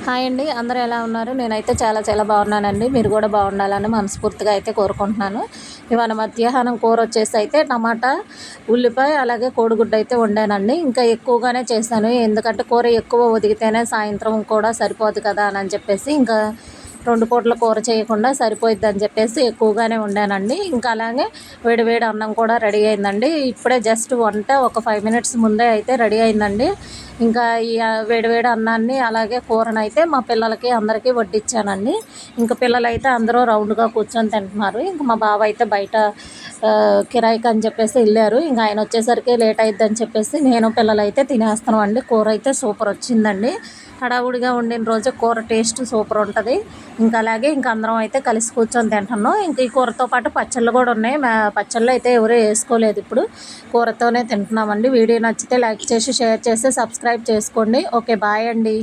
Hi అండి, అందరూ ఎలా ఉన్నారు? నేనైతే చాలా బాగున్నానండి. మీరు కూడా బాగుండాలని మనస్ఫూర్తిగా అయితే కోరుకుంటున్నాను. ఇవాళ మధ్యాహ్నం కూర వచ్చేసి అయితే టమాటా, ఉల్లిపాయ అలాగే కోడిగుడ్డు అయితే వండానండి. ఇంకా ఎక్కువగానే చేశాను, ఎందుకంటే కూర ఎక్కువ ఒదిగితేనే సాయంత్రం కూడా సరిపోదు కదా అని చెప్పేసి ఇంకా 2 పూటల కూర చేయకుండా సరిపోయిద్దని చెప్పేసి ఎక్కువగానే వండానండి. ఇంకా అలాగే వేడి అన్నం కూడా రెడీ అయిందండి. ఇప్పుడే జస్ట్ వంట ఒక 5 మినిట్స్ ముందే అయితే రెడీ అయిందండి. ఇంకా ఈ వేడి అన్నాన్ని అలాగే కూరనైతే మా పిల్లలకి అందరికీ వడ్డించానండి. ఇంకా పిల్లలైతే అందరూ రౌండ్గా కూర్చొని తింటున్నారు. ఇంకా మా బావ అయితే బయట కిరాయికి అని చెప్పేసి వెళ్ళారు. ఇంకా ఆయన వచ్చేసరికి లేట్ అయిద్దని చెప్పేసి నేను పిల్లలైతే తినేస్తున్నాం అండి. కూర అయితే సూపర్ వచ్చిందండి. హడావుడిగా వండిన రోజు కూర టేస్ట్ సూపర్ ఉంటుంది. ఇంకా అలాగే ఇంకా అందరం అయితే కలిసి కూర్చొని తింటున్నాం. ఇంక ఈ కూరతో పాటు పచ్చళ్ళు కూడా ఉన్నాయి. పచ్చళ్ళు అయితే ఎవరు వేసుకోలేదు, ఇప్పుడు కూరతోనే తింటున్నామండి. వీడియో నచ్చితే లైక్ చేసి షేర్ చేసి సబ్స్క్రైబ్ చేసుకోండి. ఓకే, బాయ్ అండి.